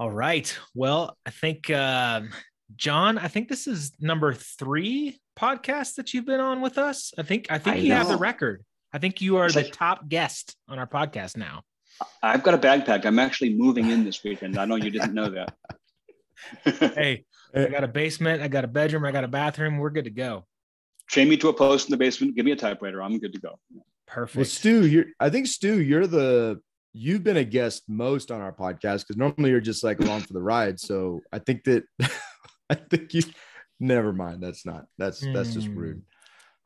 All right. Well, I think, John, I think this is number 3 podcast that you've been on with us. I think I you have the know. record. I think you are It's the like top guest on our podcast now. I've got a bag packed. I'm actually moving in this weekend. I know you didn't know that. Hey, I got a basement, I got a bedroom, I got a bathroom. We're good to go. Chain me to a post in the basement. Give me a typewriter. I'm good to go. Perfect. Well, Stu, you've been a guest most on our podcast because normally you're just like along for the ride. So I think you never mind. That's just rude.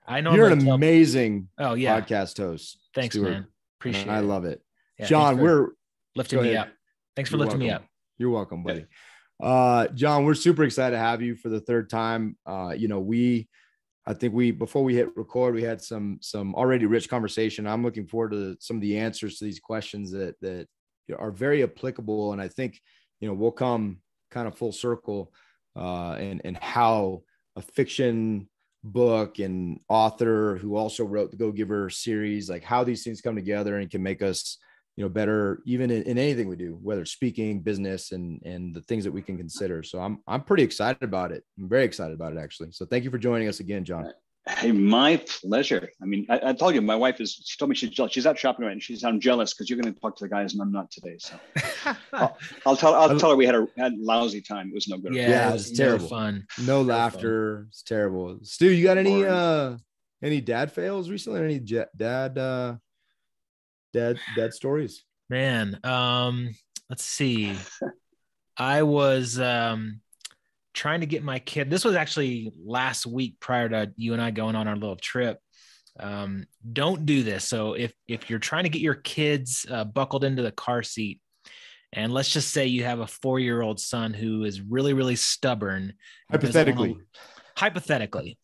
I know You're an amazing podcast host. Thanks, Stuart. man. Appreciate it. I love it. Yeah, John, we're lifting me up. Thanks for lifting me up. You're welcome, buddy. John, we're super excited to have you for the third time. I think before we hit record, we had some already rich conversation. I'm looking forward to some of the answers to these questions that are very applicable. And I think, we'll come kind of full circle and how a fiction book and author who also wrote the Go Giver series, like how these things come together and can make us, better even in anything we do, whether speaking, business, and the things that we can consider. So I'm pretty excited about it. I'm very excited about it, actually. So thank you for joining us again, John. Hey, my pleasure. I mean, I told you, my wife she told me she's jealous. She's out shopping right, and I'm jealous because you're going to talk to the guys and I'm not today. So I'll tell her we had a lousy time. It was no good. Yeah, it's terrible. Fun. No laughter. Fun. It's terrible. Stu, you got any dad fails recently? Or any dad stories? Man, let's see. I was trying to get my kid. This was actually last week prior to you and I going on our little trip. Don't do this. So if you're trying to get your kids buckled into the car seat, and let's just say you have a 4-year-old son who is really, really stubborn. Hypothetically. And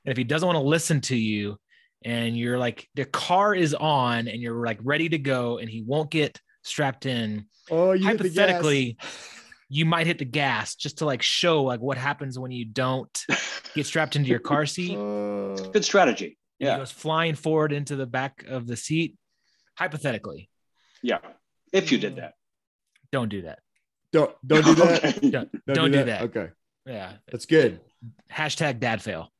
if he doesn't want to listen to you, and you're like, the car is on and you're like ready to go and he won't get strapped in. Oh, you hypothetically, you might hit the gas just to like show like what happens when you don't get strapped into your car seat. Good strategy. Yeah. He goes flying forward into the back of the seat. Hypothetically. Yeah. If you did that. Don't do that. Don't do that. Okay. Don't do that. Okay. Yeah. That's good. Hashtag dad fail.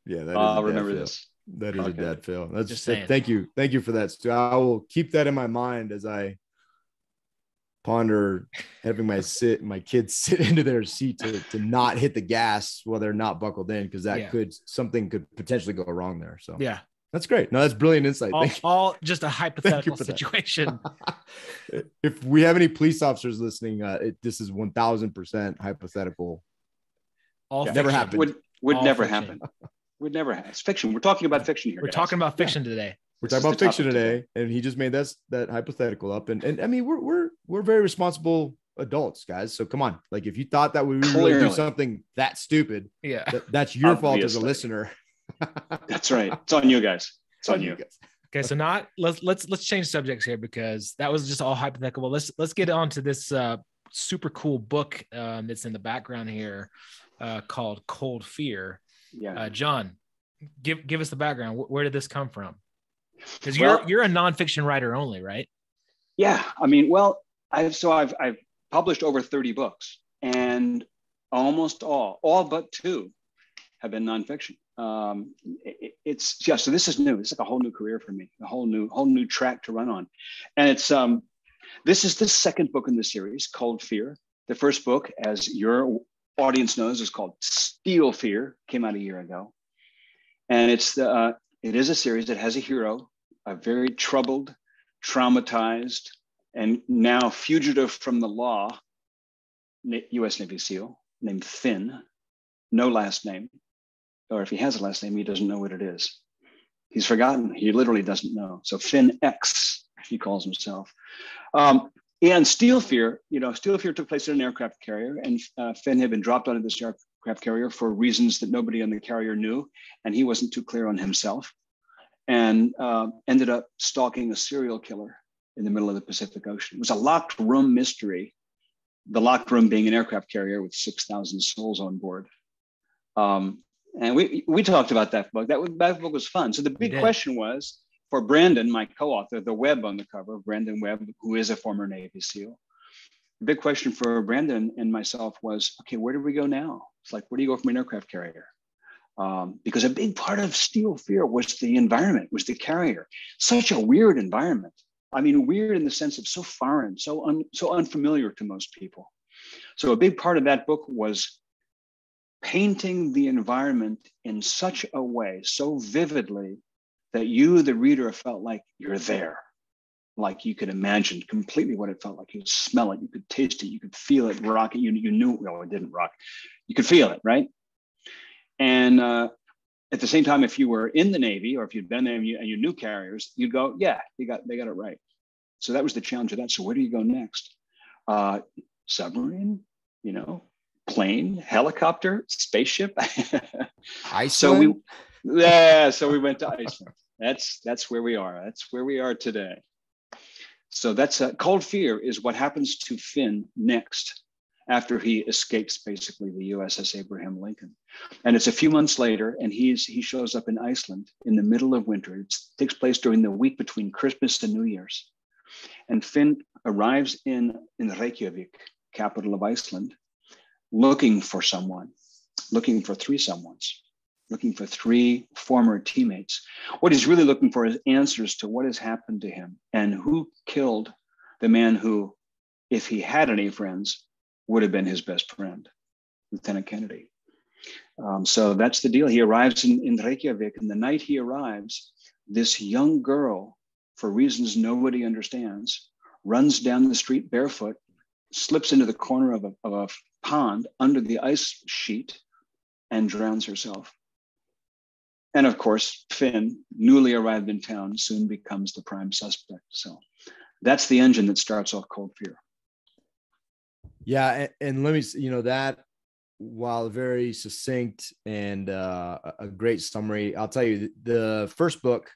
Yeah. I'll remember this. That is a dad fail. That's just saying. Thank you for that, Stu. I will keep that in my mind as I ponder having my kids sit into their seat to not hit the gas while they're not buckled in, because something could potentially go wrong there. So yeah, that's great. No, that's brilliant insight. All just a hypothetical situation. If we have any police officers listening, this is 1000% hypothetical. Never happened. Would never happen. Would never have. It's fiction. We're talking about fiction here. We're talking about fiction today. We're talking about fiction today, and he just made that hypothetical up. And I mean, we're very responsible adults, guys. So come on, like if you thought that we would really do something that stupid, that's your fault as a listener. That's right. It's on you guys. It's on you guys. Okay, so let's change subjects here because that was just all hypothetical. Let's get on to this super cool book that's in the background here called Cold Fear. Yeah, John, give us the background. Where did this come from? Because you're a nonfiction writer only, right? Yeah, I mean, I've published over 30 books, and almost all but 2 have been nonfiction. So this is new. It's like a whole new career for me, a whole new track to run on, and it's this is the second book in the series, Cold Fear. The first book, as your audience knows, is called Steel Fear. Came out a year ago, and it is a series that has a hero, a very troubled, traumatized, and now fugitive from the law U.S. Navy SEAL named Finn. No last name, or if he has a last name, he doesn't know what it is. He's forgotten. He literally doesn't know. So Finn X, he calls himself. And Steel Fear, Steel Fear took place in an aircraft carrier, and Finn had been dropped out of this aircraft carrier for reasons that nobody on the carrier knew, and he wasn't too clear on himself, and ended up stalking a serial killer in the middle of the Pacific Ocean. It was a locked room mystery, the locked room being an aircraft carrier with 6,000 souls on board. And we talked about that book. That book was fun. So the big question was, for Brandon, my co-author, the Webb on the cover, Brandon Webb, who is a former Navy SEAL, the big question for Brandon and myself was, okay, where do we go now? It's like, where do you go from an aircraft carrier? Because a big part of Steel Fear was the environment, was the carrier. Such a weird environment. I mean, weird in the sense of so foreign, so unfamiliar to most people. So a big part of that book was painting the environment in such a way, so vividly, that you, the reader, felt like you're there. Like you could imagine completely what it felt like. You could smell it, you could taste it, you could feel it rock. You knew, well, it didn't rock. You could feel it, right? And at the same time, if you were in the Navy or if you'd been there and you knew carriers, you'd go, yeah, they got it right. So that was the challenge of that. So where do you go next? Submarine, plane, helicopter, spaceship. Iceland? So we went to Iceland. That's where we are. That's where we are today. So that's Cold Fear is what happens to Finn next after he escapes basically the USS Abraham Lincoln. And it's a few months later, and he shows up in Iceland in the middle of winter. It takes place during the week between Christmas and New Year's. And Finn arrives in Reykjavik, capital of Iceland, looking for someone, looking for three someones, looking for three former teammates. What he's really looking for is answers to what has happened to him and who killed the man who, if he had any friends, would have been his best friend, Lieutenant Kennedy. So that's the deal. He arrives in Reykjavik, and the night he arrives, this young girl, for reasons nobody understands, runs down the street barefoot, slips into the corner of a pond under the ice sheet, and drowns herself. And of course, Finn, newly arrived in town, soon becomes the prime suspect. So that's the engine that starts off Cold Fear. Yeah. And let me, that, while very succinct and a great summary, I'll tell you the first book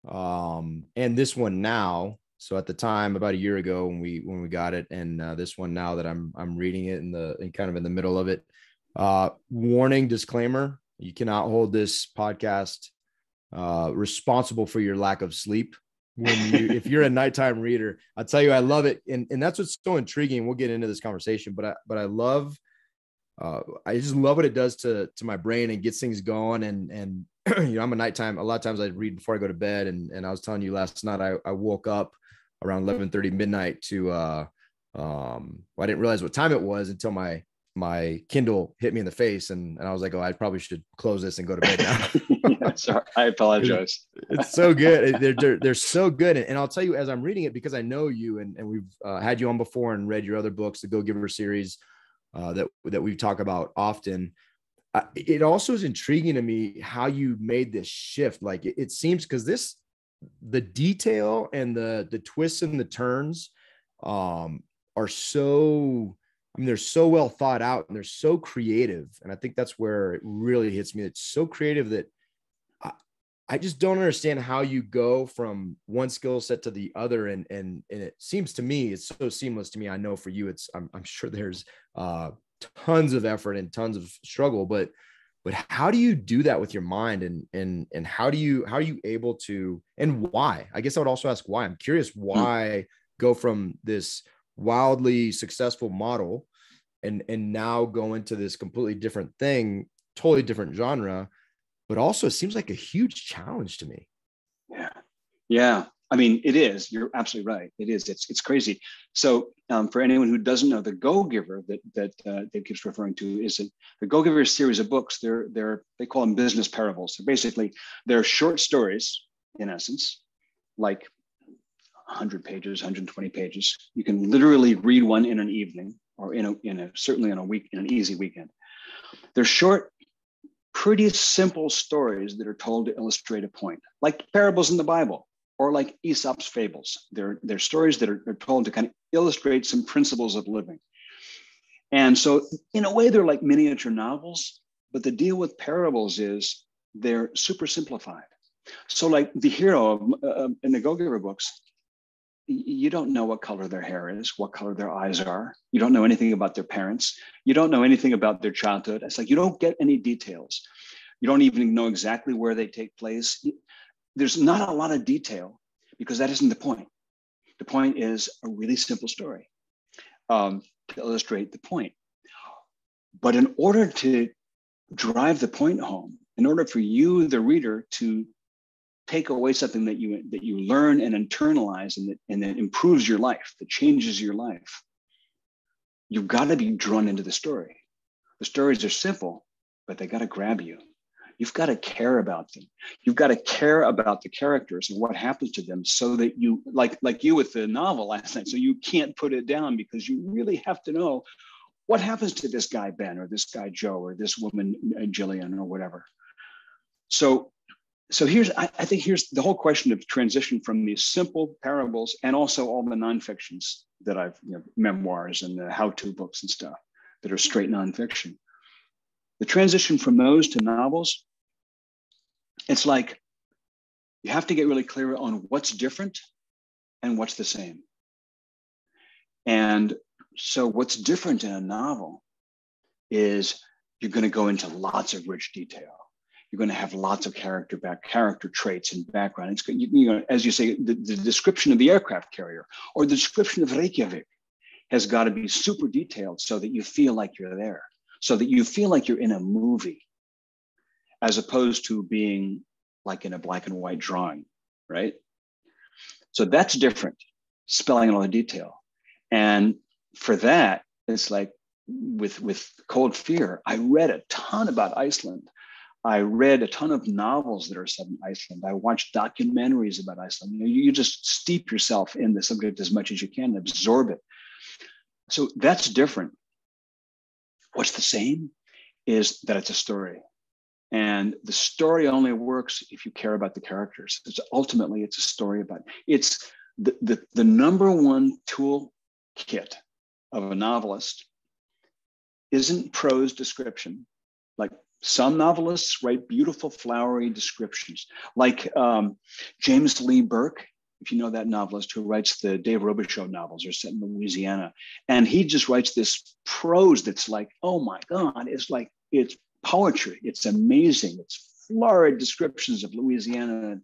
and this one now. So at the time, about a year ago when we got it, and this one now that I'm reading it in kind of in the middle of it, warning, disclaimer, you cannot hold this podcast responsible for your lack of sleep. If you're a nighttime reader, I'll tell you, I love it. And that's what's so intriguing. We'll get into this conversation, but I love, I just love what it does to my brain and gets things going. And I'm a nighttime, a lot of times I read before I go to bed. And I was telling you last night, I woke up around 11:30 midnight to, I didn't realize what time it was until my Kindle hit me in the face. And I was like, oh, I probably should close this and go to bed now. Yeah, sorry, I apologize. It's so good. They're so good. And I'll tell you, as I'm reading it, because I know you and we've had you on before and read your other books, the Go Giver series that we talk about often. It also is intriguing to me how you made this shift. Like it seems, because the detail and the twists and the turns are so, they're so well thought out and they're so creative. And I think that's where it really hits me. It's so creative that I just don't understand how you go from one skill set to the other. And it seems to me, it's so seamless to me. I know for you, I'm sure there's tons of effort and tons of struggle, but how do you do that with your mind? And how are you able to, and why? I guess I would also ask why. I'm curious why go from this wildly successful model and now go into this completely different thing, totally different genre, but also it seems like a huge challenge to me. Yeah. I mean, it is. You're absolutely right. It is. It's crazy. So for anyone who doesn't know, the Go Giver that Dave keeps referring to is the Go Giver series of books. They call them business parables. So basically, they're short stories in essence, like 100 pages, 120 pages. You can literally read one in an evening, or certainly in a week, in an easy weekend. They're short, pretty simple stories that are told to illustrate a point, like parables in the Bible or like Aesop's fables. They're stories that are told to kind of illustrate some principles of living. And so in a way, they're like miniature novels, but the deal with parables is they're super simplified. So like the hero in the Go Giver books, you don't know what color their hair is, what color their eyes are. You don't know anything about their parents. You don't know anything about their childhood. It's like you don't get any details. You don't even know exactly where they take place. There's not a lot of detail because that isn't the point. The point is a really simple story. to illustrate the point. But in order to drive the point home, in order for you, the reader, to take away something that you learn and internalize, and that improves your life, that changes your life, you've got to be drawn into the story. The stories are simple, but they got to grab you. You've got to care about them. You've got to care about the characters and what happens to them, so that you, like you with the novel last night, so you can't put it down, because you really have to know what happens to this guy Ben, or this guy Joe, or this woman Jillian, or whatever. So I think here's the whole question of transition from these simple parables, and also all the nonfictions that I've, memoirs and the how-to books and stuff that are straight nonfiction. The transition from those to novels, it's like you have to get really clear on what's different and what's the same. And so what's different in a novel is you're going to go into lots of rich detail. You're going to have lots of character traits and background. It's, as you say, the description of the aircraft carrier or the description of Reykjavik has got to be super detailed, so that you feel like you're there, so that you feel like you're in a movie, as opposed to being like in a black and white drawing, right? So that's different, spelling out all the detail. And for that, it's like with Cold Fear, I read a ton about Iceland. I read a ton of novels that are set in Iceland. I watched documentaries about Iceland. You just steep yourself in the subject as much as you can and absorb it. So that's different. What's the same is that it's a story. And the story only works if you care about the characters. Ultimately, it's a story about, it's the number one toolkit of a novelist isn't prose description. Like some novelists write beautiful, flowery descriptions, like James Lee Burke, if you know that novelist who writes the Dave Robichaux novels, are set in Louisiana. And he just writes this prose that's like, oh my God, it's poetry. It's amazing. It's florid descriptions of Louisiana.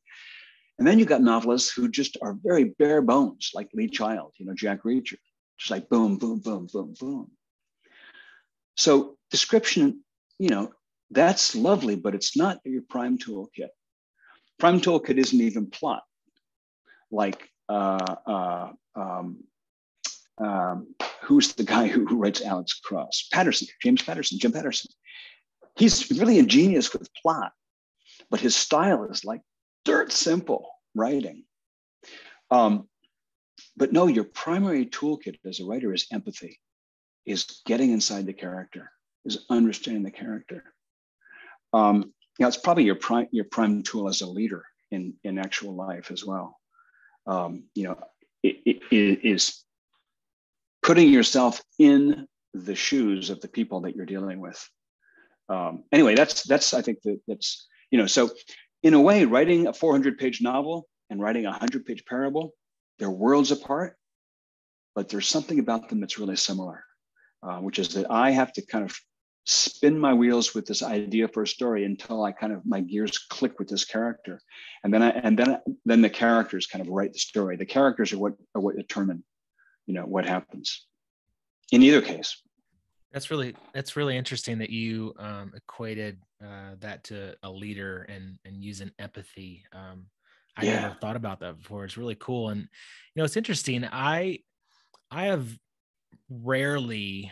And then you got novelists who just are very bare bones, like Lee Child, Jack Reacher, just like boom, boom, boom, boom, boom. So description, that's lovely, but it's not your prime toolkit. Prime toolkit isn't even plot. Like, who's the guy who writes Alex Cross? Jim Patterson. He's really a genius with plot, but his style is like dirt simple writing. But no, your primary toolkit as a writer is empathy, is getting inside the character, is understanding the character. It's probably your prime tool as a leader in actual life as well. It is putting yourself in the shoes of the people that you're dealing with. Anyway, that's I think that's so in a way, writing a 400-page novel and writing a 100-page parable, they're worlds apart, but there's something about them that's really similar, which is that I have to kind of spin my wheels with this idea for a story until my gears click with this character, and then the characters kind of write the story. The characters are what determine, what happens in either case. That's really interesting that you equated that to a leader and using empathy. I never thought about that before. It's really cool, and it's interesting. I have rarely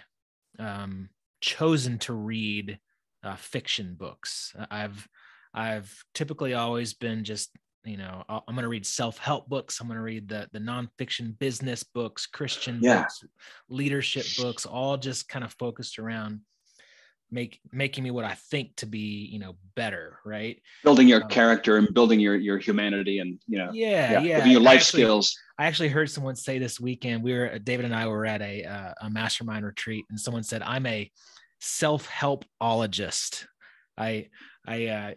chosen to read fiction books. I've typically always been just, I'm going to read self-help books. I'm going to read the nonfiction business books, Christian books, leadership books, all just kind of focused around making me what I think to be, better, right? Building your character and building your humanity and, your life skills. I actually heard someone say this weekend, David and I were at a mastermind retreat, and someone said, I'm a self-helpologist. And I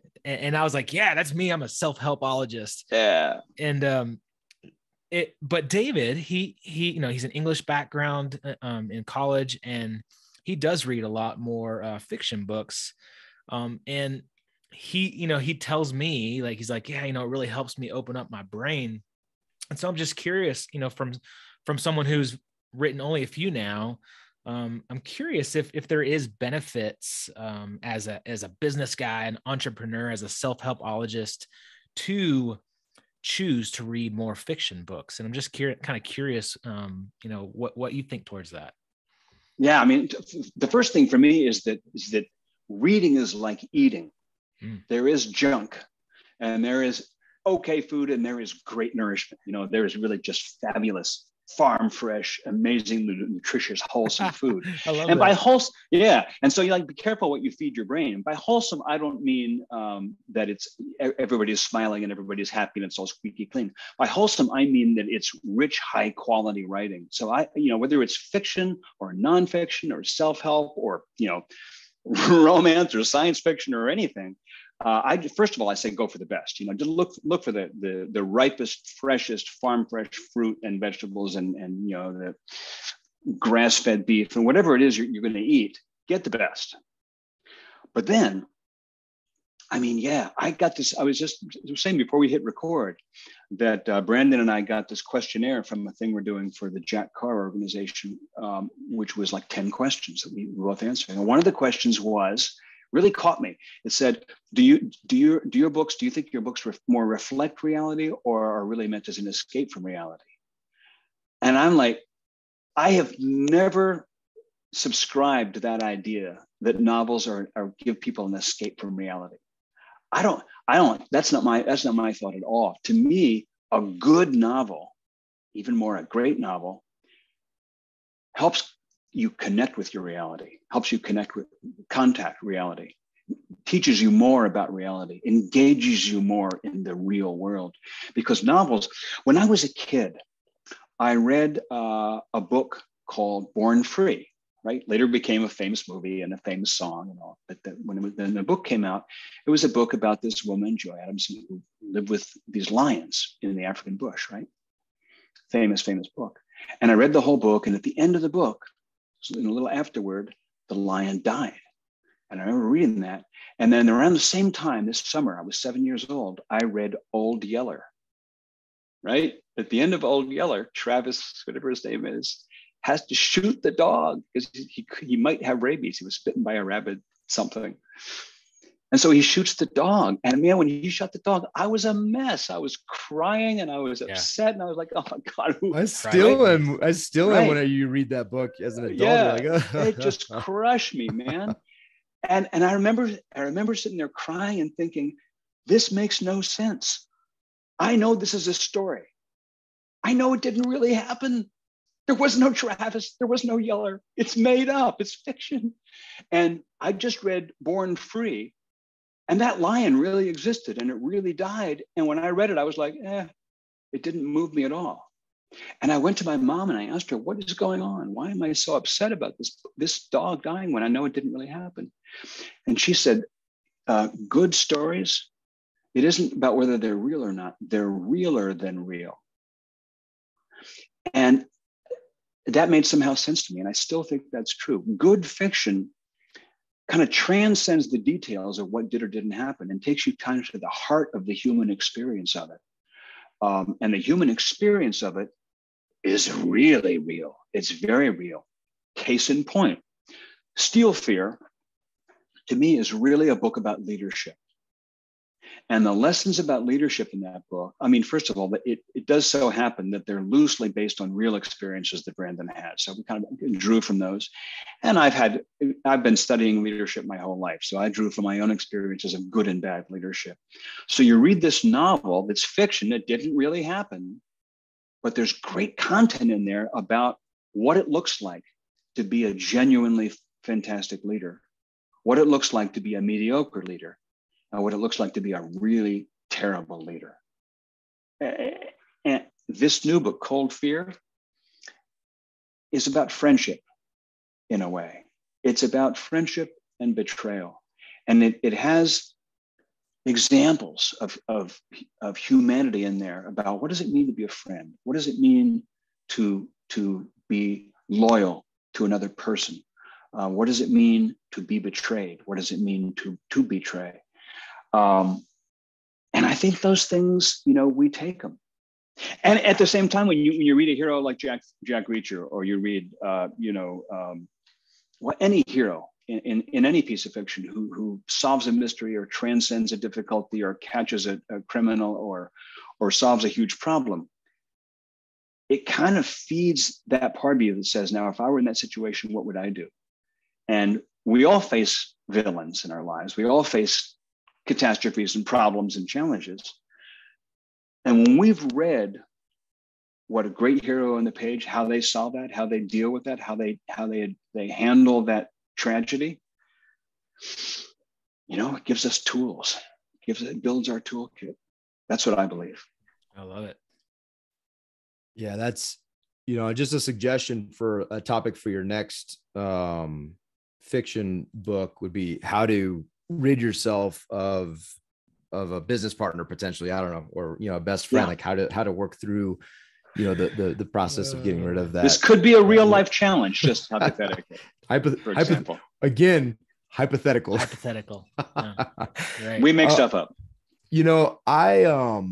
was like, yeah, that's me. I'm a self-helpologist. Yeah. And but David, he's an English background in college, and he does read a lot more fiction books. And he tells me, like, he's like, yeah, it really helps me open up my brain. And so I'm just curious, from someone who's written only a few now. I'm curious if there is benefits as a business guy, an entrepreneur, as a self-helpologist, to choose to read more fiction books. And I'm just kind of curious, what you think towards that. Yeah, I mean, the first thing for me is that reading is like eating. There is junk, and there is okay food, and there is great nourishment. There is really just fabulous, farm fresh, amazing, nutritious, wholesome food. I love and that. by wholesome, yeah. And so you be careful what you feed your brain. And by wholesome, I don't mean that it's everybody's smiling and everybody's happy and it's all squeaky clean. By wholesome, I mean that it's rich, high quality writing. So whether it's fiction or nonfiction or self-help or romance or science fiction or anything, first of all, I say go for the best. Just look for the ripest, freshest, farm fresh fruit and vegetables, and the grass-fed beef and whatever it is you're going to eat. Get the best. But then, I got this. I was just saying before we hit record that Brandon and I got this questionnaire from a thing we're doing for the Jack Carr organization, which was like 10 questions that we were both answering. And one of the questions really caught me. It said, do you think your books more reflect reality or are really meant as an escape from reality? And I'm like, I have never subscribed to that idea that novels are give people an escape from reality. I don't, that's not my thought at all. To me, a good novel, even more a great novel, helps you connect with your reality, helps you contact reality, teaches you more about reality, engages you more in the real world. Because novels, when I was a kid, I read a book called Born Free, right? Later became a famous movie and a famous song and all. But when the book came out, it was a book about this woman, Joy Adamson, who lived with these lions in the African bush, right? Famous book. And I read the whole book, and at the end of the book, in a little afterward, the lion died. And I remember reading that. And then around the same time, this summer, I was 7 years old, I read Old Yeller, right? At the end of Old Yeller, Travis, whatever his name is, has to shoot the dog because he might have rabies. He was bitten by a rabbit something. And so he shoots the dog. And man, when he shot the dog, I was a mess. I was crying and I was upset. And I was like, oh my God. I still am when you read that book as an adult. Yeah, You're like, it just crushed me, man. And I remember sitting there crying and thinking, this makes no sense. I know this is a story. I know it didn't really happen. There was no Travis. There was no Yeller. It's made up. It's fiction. And I just read Born Free. And that lion really existed and it really died. And when I read it, I was like, it didn't move me at all. And I went to my mom and I asked her, what is going on? Why am I so upset about this dog dying when I know it didn't really happen? And she said, good stories, it isn't about whether they're real or not. They're realer than real. And that made somehow sense to me. And I still think that's true. Good fiction kind of transcends the details of what did or didn't happen and takes you kind of to the heart of the human experience of it. And the human experience of it is really real. It's very real. Case in point, Steel Fear, to me, is really a book about leadership. And the lessons about leadership in that book, I mean, first of all, it does so happen that they're loosely based on real experiences that Brandon had. So we kind of drew from those. And I've been studying leadership my whole life. So I drew from my own experiences of good and bad leadership. So you read this novel that's fiction that didn't really happen, but there's great content in there about what it looks like to be a genuinely fantastic leader, what it looks like to be a mediocre leader, and what it looks like to be a really terrible leader. And this new book, Cold Fear, is about friendship in a way. It's about friendship and betrayal. And it has examples of humanity in there about what does it mean to be a friend? What does it mean to be loyal to another person? What does it mean to be betrayed? What does it mean to betray? And I think those things, we take them. And at the same time, when you read a hero like Jack Reacher, or you read any hero in any piece of fiction who solves a mystery or transcends a difficulty or catches a criminal or solves a huge problem, it kind of feeds that part of you that says, now, if I were in that situation, what would I do? And we all face villains in our lives. We all face catastrophes and problems and challenges. And when we've read what a great hero on the page, how they solve that, how they deal with that, how they handle that tragedy, it gives us tools. It builds our toolkit. That's what I believe. I love it. Yeah, that's, just a suggestion for a topic for your next fiction book would be how to rid yourself of a business partner, potentially, I don't know, or, a best friend, like how to work through, the process of getting rid of that. This could be a real life challenge, just hypothetically. For example. Again, hypothetical. Yeah. Right. We make stuff up. I,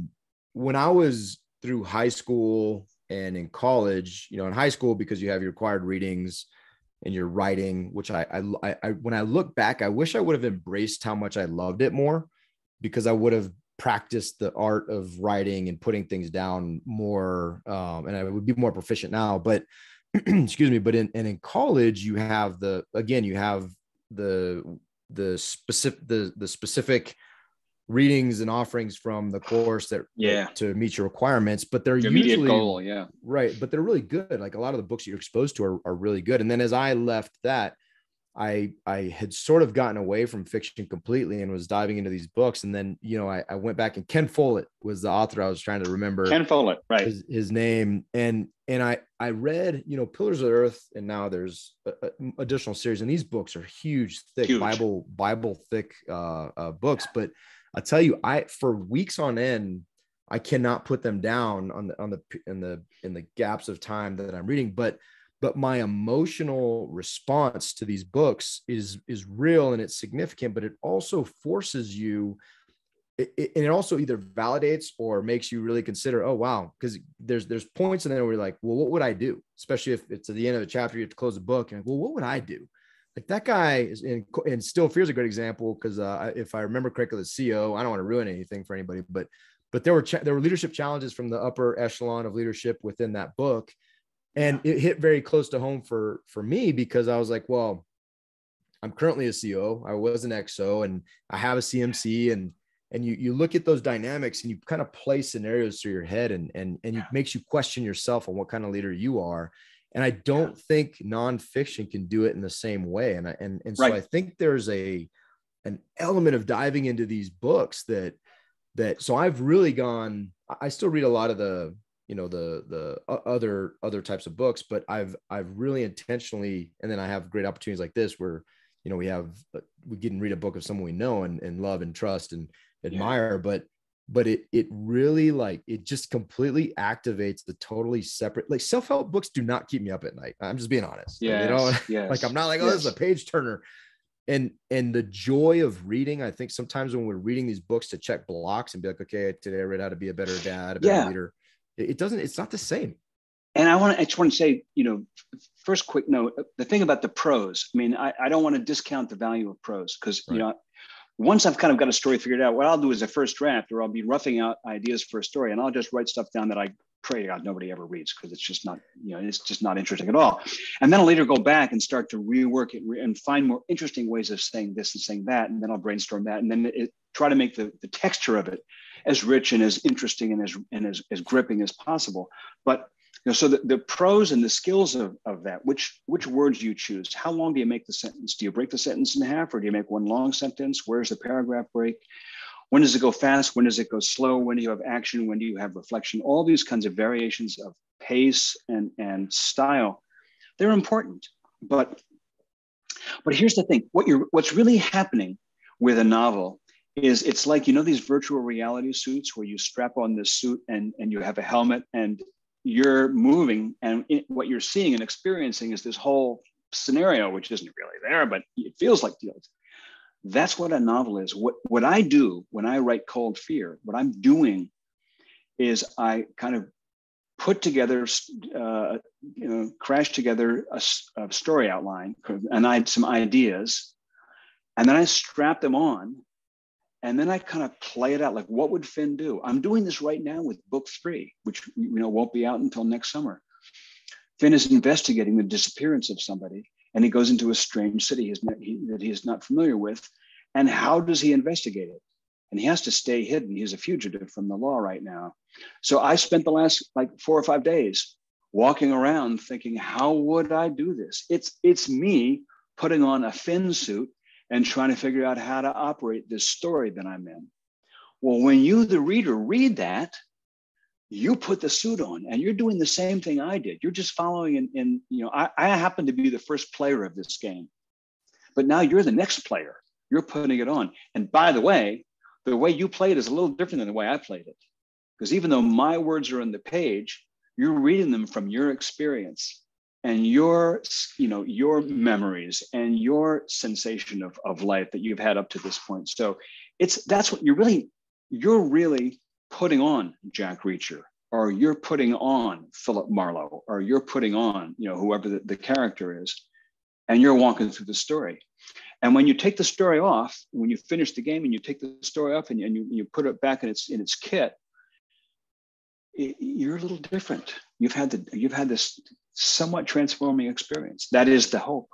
when I was through high school and in college, in high school, because you have your required readings and your writing, which I when I look back, I wish I would have embraced how much I loved it more, because I would have practiced the art of writing and putting things down more. And I would be more proficient now, but excuse me. But in college, you have the specific readings and offerings from the course that to meet your requirements, but they're your usually immediate goal, right. But they're really good. Like a lot of the books you're exposed to are really good. And then as I left that, I had sort of gotten away from fiction completely and was diving into these books. And then, I went back, and Ken Follett was the author I was trying to remember. Ken Follett, right. His name. And I read, Pillars of the Earth, and now there's additional series, and these books are huge, thick, Bible thick books. But I'll tell you, for weeks on end, I cannot put them down in the gaps of time that I'm reading. But my emotional response to these books is real, and it's significant, but it also forces you, and it also either validates or makes you really consider, oh, wow. Because there's points in there where you're like, well, what would I do? Especially if it's at the end of the chapter, you have to close the book, and well, what would I do? Like that guy is and Still Fear is a great example, because if I remember correctly, the CEO, I don't want to ruin anything for anybody, but there were leadership challenges from the upper echelon of leadership within that book. And it hit very close to home for me, because I was like, well, I'm currently a CEO. I was an XO, and I have a CMC, and you look at those dynamics, and you kind of play scenarios through your head, and it makes you question yourself on what kind of leader you are. And I don't think nonfiction can do it in the same way. And so I think there's an element of diving into these books that so I've really gone, I still read a lot of the other types of books, but I've really intentionally, and then I have great opportunities like this where, we get and read a book of someone we know and love and trust and admire, but it really, like, it just completely activates the totally separate, like, self-help books do not keep me up at night. I'm just being honest. Like, I'm not like, oh, this is a page turner. And the joy of reading, I think sometimes when we're reading these books to check blocks and be like, okay, today I read how to be a better dad, a better leader. It's not the same. And I just want to say, first quick note, the thing about the prose, I mean, I don't want to discount the value of prose, because, once I've kind of got a story figured out, what I'll do is a first draft, or I'll be roughing out ideas for a story, and I'll just write stuff down that I pray to God nobody ever reads, because it's just not, it's just not interesting at all. And then I'll later go back and start to rework it and find more interesting ways of saying this and saying that, and then I'll brainstorm that, and then try to make the texture of it as rich and as interesting and as gripping as possible. But so the pros and the skills of that, which words do you choose? How long do you make the sentence? Do you break the sentence in half, or do you make one long sentence? Where's the paragraph break? When does it go fast? When does it go slow? When do you have action? When do you have reflection? All these kinds of variations of pace and style, they're important. But here's the thing: what's really happening with a novel is it's like, these virtual reality suits where you strap on this suit and you have a helmet and you're moving, and what you're seeing and experiencing is this whole scenario, which isn't really there, but it feels like the. That's what a novel is. What I do when I write Cold Fear, what I'm doing is I kind of put together, crash together a story outline, and I had some ideas, and then I strap them on, and then I kind of play it out. Like, what would Finn do? I'm doing this right now with book 3, which won't be out until next summer. Finn is investigating the disappearance of somebody, and he goes into a strange city that he is not familiar with. And how does he investigate it? And he has to stay hidden. He's a fugitive from the law right now. So I spent the last 4 or 5 days walking around thinking, how would I do this? It's me putting on a Finn suit and trying to figure out how to operate this story that I'm in. Well, when you, the reader, read that, you put the suit on and you're doing the same thing I did. You're just following I happen to be the first player of this game, but now you're the next player. You're putting it on. And by the way you play it is a little different than the way I played it. Because even though my words are on the page, you're reading them from your experience and your memories and your sensation of life that you've had up to this point. So that's what you're really putting on Jack Reacher, or you're putting on Philip Marlowe, or you're putting on, whoever the character is, and you're walking through the story. And when you take the story off, when you finish the game and you take the story off and you put it back in its kit, you're a little different. You've had this somewhat transforming experience. That is the hope.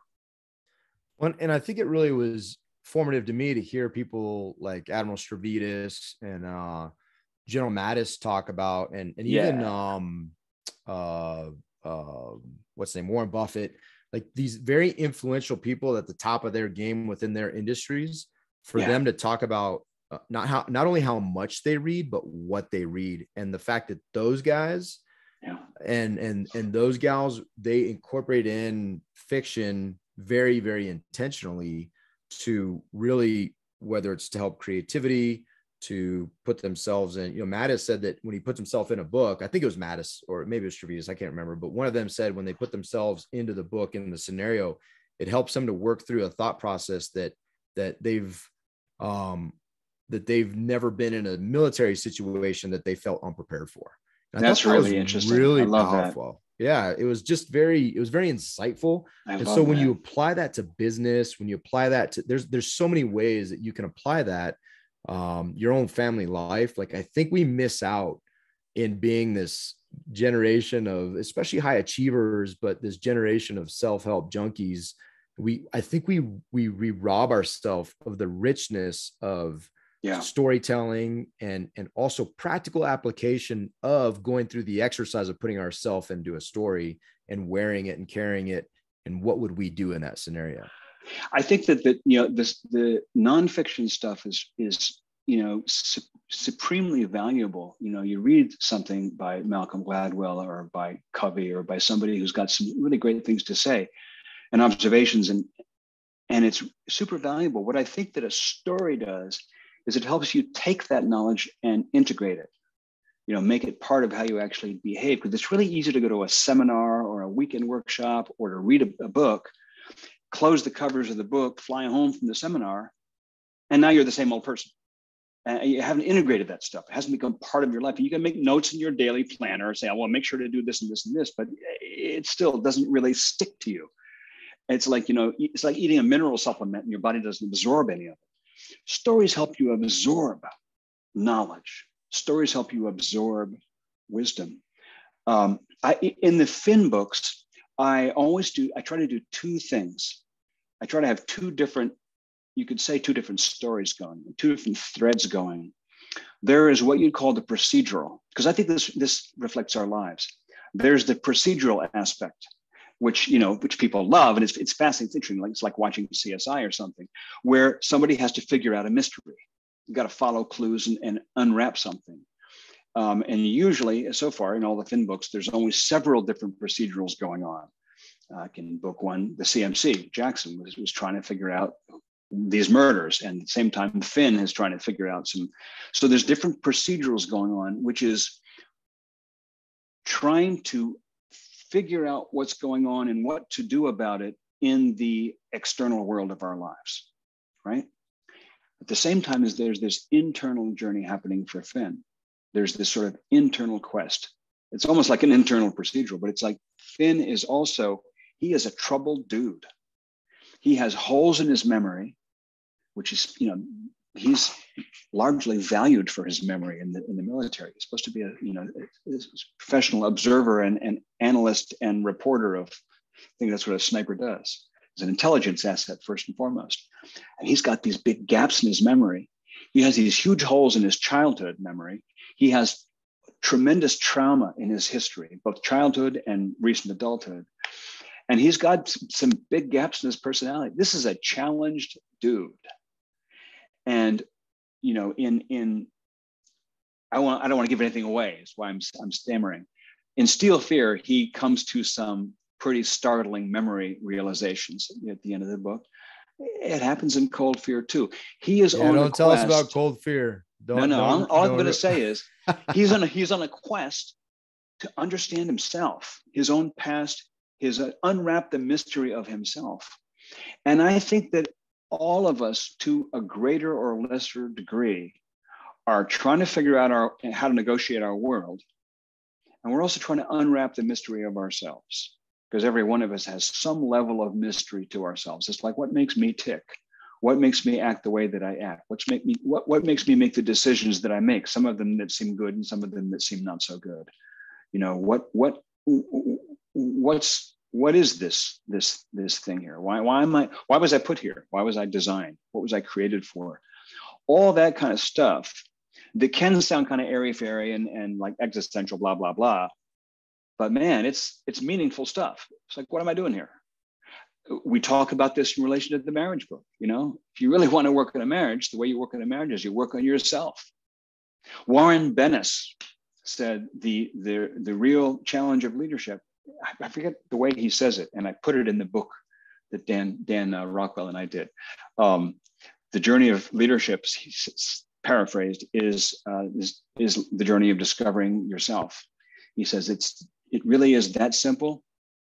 Well, and I think it really was formative to me to hear people like Admiral Stavridis and General Mattis talk about, and even what's his name, Warren Buffett, like these very influential people at the top of their game within their industries, for them to talk about not only how much they read, but what they read, and the fact that those guys and those gals, they incorporate in fiction very, very intentionally to really, whether it's to help creativity, to put themselves in, Mattis said that when he puts himself in a book, I think it was Mattis or maybe it was Stavridis, I can't remember, but one of them said when they put themselves into the book, in the scenario, it helps them to work through a thought process that they've never been in a military situation that they felt unprepared for. And that's really interesting. Really I love powerful. That. Yeah, it was very insightful. And so when you apply that to business, when you apply that to, there's so many ways that you can apply that. Your own family life. Like, I think we miss out in being this generation of, especially high achievers, but this generation of self-help junkies. I think we rob ourselves of the richness of storytelling and also practical application of going through the exercise of putting ourselves into a story and wearing it and carrying it. And what would we do in that scenario? I think that the nonfiction stuff is supremely valuable. You read something by Malcolm Gladwell or by Covey or by somebody who's got some really great things to say and observations, and it's super valuable. What I think that a story does is it helps you take that knowledge and integrate it. Make it part of how you actually behave, because it's really easy to go to a seminar or a weekend workshop or to read a book, close the covers of the book, fly home from the seminar, and now you're the same old person. You haven't integrated that stuff. It hasn't become part of your life. And you can make notes in your daily planner, say, well, make sure to do this and this and this, but it still doesn't really stick to you. It's like, it's like eating a mineral supplement and your body doesn't absorb any of it. Stories help you absorb knowledge. Stories help you absorb wisdom. In the Finn books, I try to do 2 things. I try to have 2 different stories going, 2 different threads going. There is what you'd call the procedural, because I think this reflects our lives. There's the procedural aspect, which people love, and it's fascinating, it's interesting. It's like watching CSI or something, where somebody has to figure out a mystery. You've got to follow clues and unwrap something. And usually, so far in all the Finn books, there's only several different procedurals going on. In book 1, the CMC, Jackson was trying to figure out these murders, and at the same time, Finn is trying to figure out some. So there's different procedurals going on, which is trying to figure out what's going on and what to do about it in the external world of our lives, right? At the same time as there's this internal journey happening for Finn. there's this sort of internal quest. It's almost like an internal procedural, but it's like Finn is also, he is a troubled dude. He has holes in his memory, which is, he's largely valued for his memory in the military. He's supposed to be a professional observer and analyst and reporter of, I think that's what a sniper does. It's an intelligence asset first and foremost. And he's got these big gaps in his memory. He has these huge holes in his childhood memory. He has tremendous trauma in his history, both childhood and recent adulthood. And he's got some big gaps in his personality. This is a challenged dude. And, I don't want to give anything away. That's why I'm stammering. In Steel Fear, he comes to some pretty startling memory realizations at the end of the book. It happens in Cold Fear too. He is on don't a tell quest. us about Cold Fear. All I'm going to say is he's on a quest to understand himself, his own past, unwrap the mystery of himself. And I think that all of us, to a greater or lesser degree, are trying to figure out how to negotiate our world. And we're also trying to unwrap the mystery of ourselves, because every one of us has some level of mystery to ourselves. It's like, what makes me tick? What makes me act the way that I act? What makes me make the decisions that I make? Some of them that seem good and some of them that seem not so good. What is this thing here? Why was I put here? Why was I designed? What was I created for? All that kind of stuff that can sound kind of airy-fairy and like existential, blah, blah, blah. But man, it's meaningful stuff. It's like, what am I doing here? We talk about this in relation to the marriage book. If you really want to work in a marriage, the way you work in a marriage is you work on yourself. Warren Bennis said the real challenge of leadership, I forget the way he says it, and I put it in the book that Dan Rockwell and I did. The journey of leadership, paraphrased, is the journey of discovering yourself. He says it really is that simple,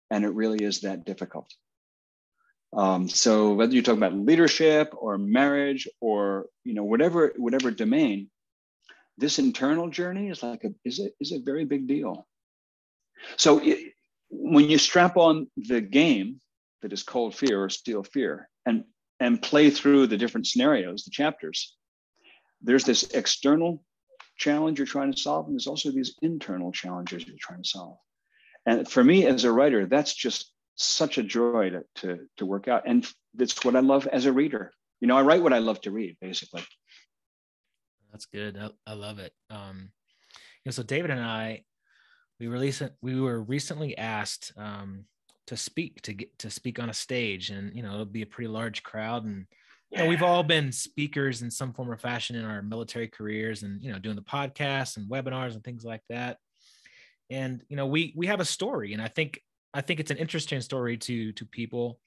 and it really is that difficult. So whether you talk about leadership or marriage or whatever domain, this internal journey is a very big deal. So when you strap on the game that is Cold Fear or Steel Fear and play through the different scenarios, the chapters, there's this external challenge you're trying to solve, and there's also these internal challenges you're trying to solve. And for me as a writer, that's just such a joy to work out. And that's what I love as a reader. I write what I love to read, basically. That's good. I love it. So David and I, we were recently asked to speak on a stage, and it'll be a pretty large crowd, and we've all been speakers in some form or fashion in our military careers, and doing the podcasts and webinars and things like that. And we have a story, and I think it's an interesting story to people,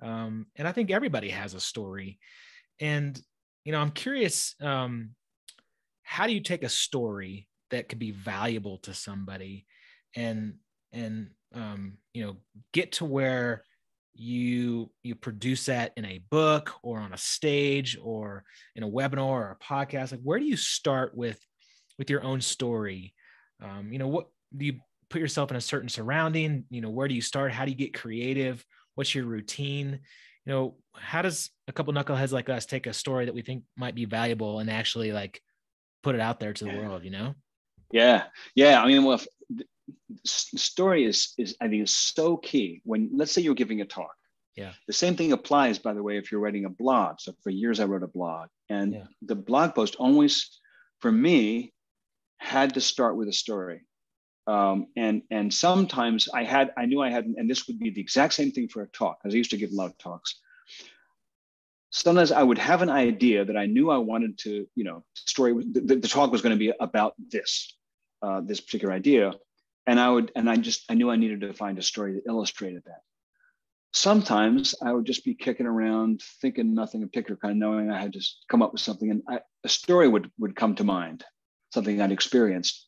and I think everybody has a story. And I'm curious, how do you take a story that could be valuable to somebody and get to where you produce that in a book or on a stage or in a webinar or a podcast? Like, where do you start with your own story? What do you put yourself in a certain surrounding? Where do you start? How do you get creative? What's your routine? How does a couple knuckleheads like us take a story that we think might be valuable and actually like put it out there to the world? Yeah. I mean, well, story is I think is so key. When, let's say you're giving a talk. Yeah. The same thing applies, by the way, if you're writing a blog. So for years I wrote a blog, and the blog post always, for me, had to start with a story. And sometimes I knew I had, and this would be the exact same thing for a talk, because I used to give a lot of talks. Sometimes I would have an idea that I knew I wanted to, story, the talk was going to be about this particular idea. And I knew I needed to find a story that illustrated that. Sometimes I would just be kicking around, thinking nothing in particular, kind of knowing I had to come up with something, and a story would come to mind, something I'd experienced.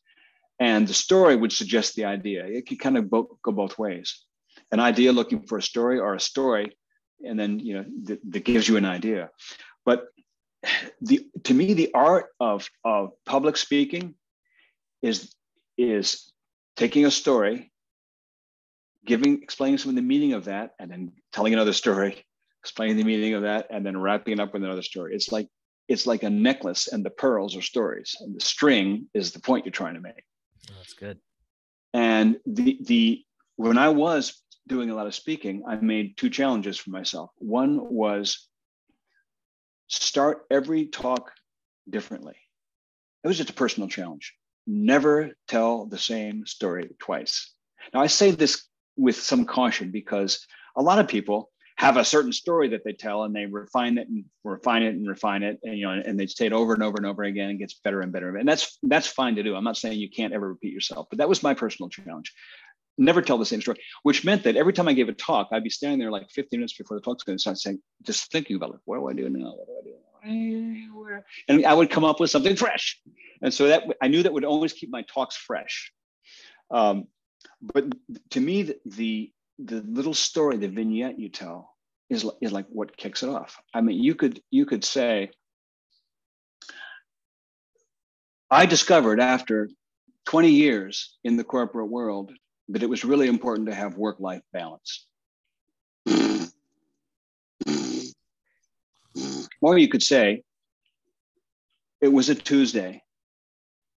And the story would suggest the idea. It could kind of go both ways. An idea looking for a story, or a story, and then that gives you an idea. But to me, the art of public speaking is taking a story, explaining some of the meaning of that, and then telling another story, explaining the meaning of that, and then wrapping it up with another story. It's like a necklace, and the pearls are stories, and the string is the point you're trying to make. Oh, that's good. And when I was doing a lot of speaking, I made 2 challenges for myself. One was start every talk differently. It was just a personal challenge. Never tell the same story twice. Now, I say this with some caution because a lot of people have a certain story that they tell, and they refine it and refine it and refine it, and and they say it over and over and over again, and gets better and better. And that's fine to do. I'm not saying you can't ever repeat yourself, but that was my personal challenge. Never tell the same story, which meant that every time I gave a talk, I'd be standing there like 15 minutes before the talk's going to start, saying, just thinking about, like, what do I do now? What do I do? And I would come up with something fresh. And so that I knew that would always keep my talks fresh. But to me, the little story, the vignette you tell is like what kicks it off. I mean, you could say, I discovered after 20 years in the corporate world that it was really important to have work-life balance. Or you could say, it was a Tuesday,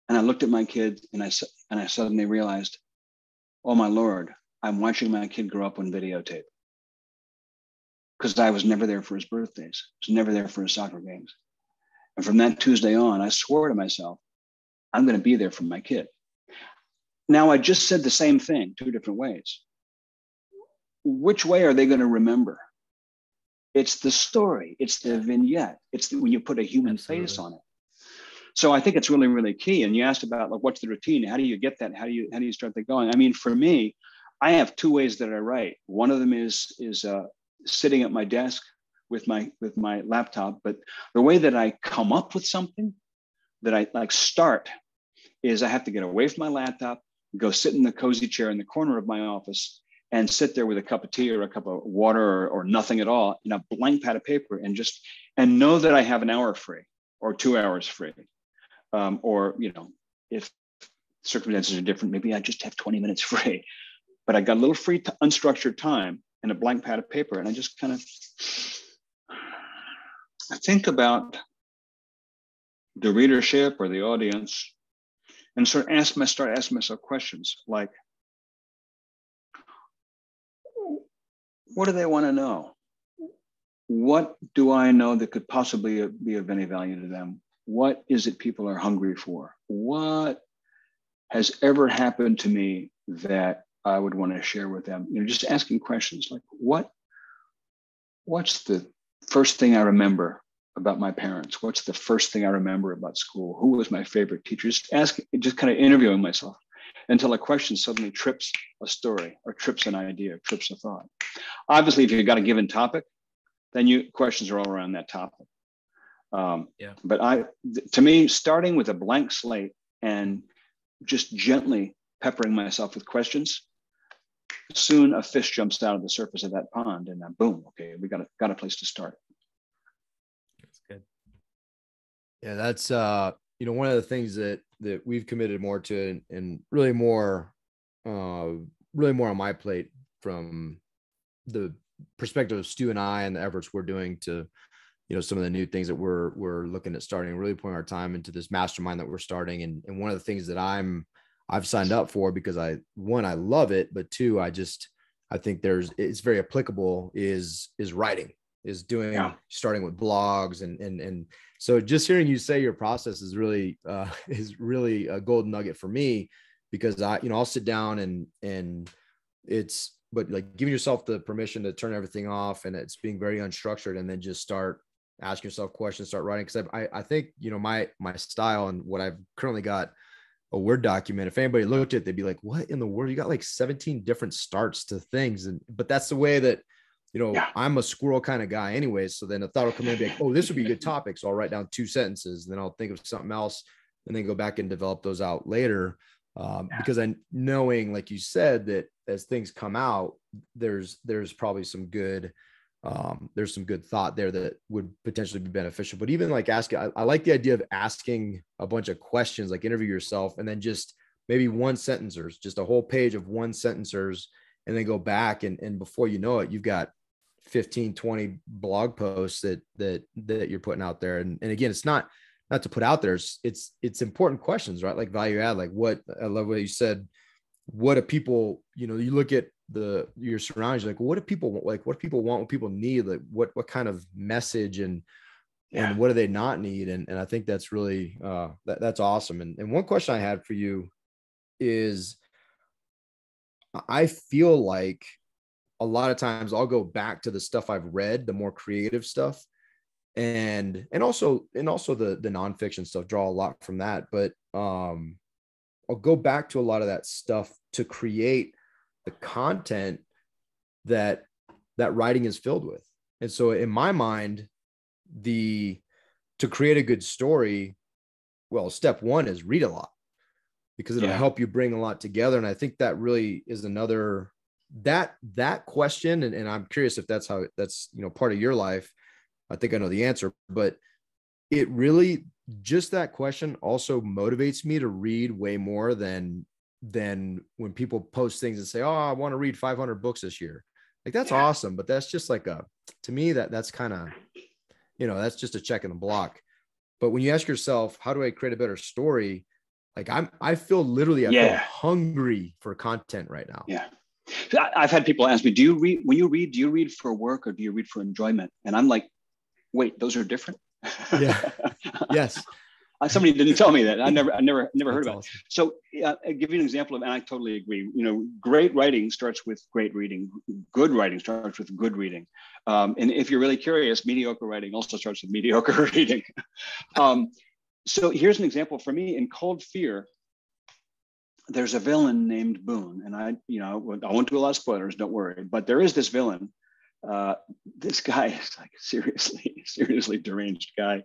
and I looked at my kid, and I suddenly realized, oh my Lord, I'm watching my kid grow up on videotape. Because I was never there for his birthdays. I was never there for his soccer games. And from that Tuesday on, I swore to myself, I'm going to be there for my kid. Now, I just said the same thing 2 different ways. Which way are they going to remember? It's the story. It's the vignette. It's when you put a human face on it. So I think it's really, really key. And you asked about, like, what's the routine? How do you get that? How do you start that going? I mean, for me, I have 2 ways that I write. One of them is sitting at my desk with my laptop. But the way that I come up with something that I like start is I have to get away from my laptop, go sit in the cozy chair in the corner of my office, and sit there with a cup of tea or a cup of water or nothing at all, and a blank pad of paper, and know that I have an hour free or 2 hours free. Or, if circumstances are different, maybe I just have 20 minutes free, but I got a little free unstructured time and a blank pad of paper. And I just kind of think about the readership or the audience, and start asking myself questions like, what do they want to know? What do I know that could possibly be of any value to them? What is it people are hungry for? What has ever happened to me that I would want to share with them? Just asking questions like, what's the first thing I remember about my parents? What's the first thing I remember about school? Who was my favorite teacher? Just kind of interviewing myself until a question suddenly trips a story or trips an idea, trips a thought. Obviously, if you've got a given topic, then questions are all around that topic. But to me, starting with a blank slate and just gently peppering myself with questions, soon a fish jumps out of the surface of that pond, and then boom, okay, we got a place to start. That's good. Yeah, that's one of the things that we've committed more to, and really more on my plate from the perspective of Stu and I and the efforts we're doing to, some of the new things that we're looking at starting, really putting our time into this mastermind that we're starting. And one of the things that I've signed up for, because I love it, but 2, I think it's very applicable is writing, is doing, starting with blogs. And so just hearing you say your process is really a golden nugget for me, because I'll sit down and but like giving yourself the permission to turn everything off, and it's being very unstructured, and then just start asking yourself questions, start writing. Cause I think, my style and what I've currently got a Word document, if anybody looked at it, they'd be like, what in the world? You got like 17 different starts to things. But that's the way that, I'm a squirrel kind of guy anyways. So then a thought will come in and be like, oh, this would be a good topic. So I'll write down 2 sentences, and then I'll think of something else, and then go back and develop those out later. Because knowing, like you said, that as things come out, there's probably some good there's some good thought there that would potentially be beneficial. But even like asking, I like the idea of asking a bunch of questions, like interview yourself, and then just maybe one sentencers, just a whole page of one sentencers, and then go back. And before you know it, you've got 15, 20 blog posts that you're putting out there. And again, it's not to put out there. It's important questions, right? Like value add, like what, I love what you said. What do people, you look at your surroundings, like, what do people want? Like, what do people want? What people need? Like, what kind of message and what do they not need? And I think that's really, that's awesome. And one question I had for you is, I feel like a lot of times I'll go back to the stuff I've read, the more creative stuff, and also the nonfiction stuff, draw a lot from that. But I'll go back to a lot of that stuff to create the content that writing is filled with. And so in my mind, to create a good story, well, step one is read a lot, because it'll help you bring a lot together. And I think that really is another, that question. And I'm curious if that's part of your life. I think I know the answer, but it really, just that question also motivates me to read way more than when people post things and say, oh, I want to read 500 books this year. Like, that's awesome. But that's just like to me, that's kind of, that's just a check in the block. But when you ask yourself, how do I create a better story? Like, I feel hungry for content right now. Yeah. I've had people ask me, when you read for work or do you read for enjoyment? And I'm like, wait, those are different. Yeah. Yes. Somebody didn't tell me that. I never heard about awesome. it. So I'll give you an example and I totally agree. Great writing starts with great reading. Good writing starts with good reading. And if you're really curious, mediocre writing also starts with mediocre reading. So here's an example for me. In Cold Fear, there's a villain named Boone. And I won't do a lot of spoilers, don't worry. But there is this villain. This guy is like seriously deranged guy.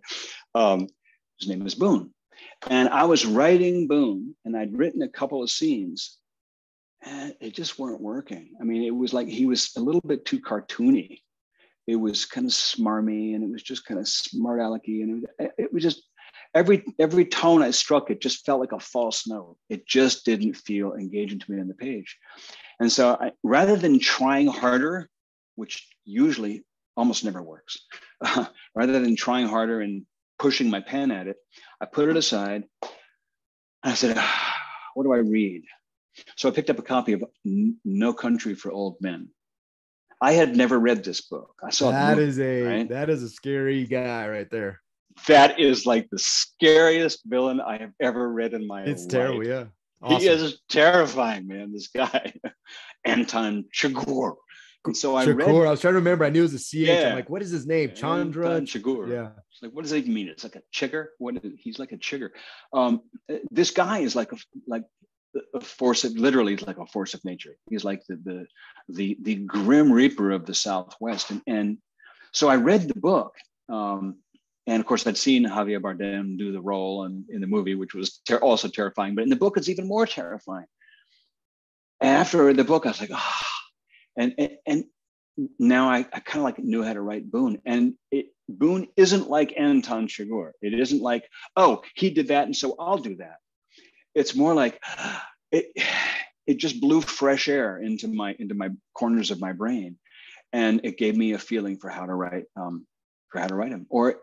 His name is Boone. And I was writing Boone, and I'd written a couple of scenes, and it just weren't working. I mean, it was like he was a little bit too cartoony. It was kind of smarmy, and it was just kind of smart alecky. And it was just, every tone I struck, it just felt like a false note. It just didn't feel engaging to me on the page. And so rather than trying harder, which usually almost never works, rather than trying harder and pushing my pen at it, I put it aside. And I said, what do I read? So I picked up a copy of No Country for Old Men. I had never read this book. I saw that is a scary guy right there. That is like the scariest villain I have ever read in my life. It's terrible, yeah. Awesome. He is terrifying, man. This guy, Anton Chigurh. And so I read. I was trying to remember. I knew it was a CH. Yeah. I'm like, what is his name? Chandra Chigurh. Yeah. It's like, what does that mean? It's like a chigger. He's like a chigger. This guy is like a force of, literally like a force of nature. He's like the grim reaper of the Southwest. And so I read the book. And of course, I'd seen Javier Bardem do the role in the movie, which was also terrifying. But in the book, it's even more terrifying. And after I read the book, I was like, And now I kind of like knew how to write Boone. And Boone isn't like Anton Chigurh. It isn't like, oh, he did that, and so I'll do that. It's more like it just blew fresh air into my corners of my brain, and it gave me a feeling for how to write him. Or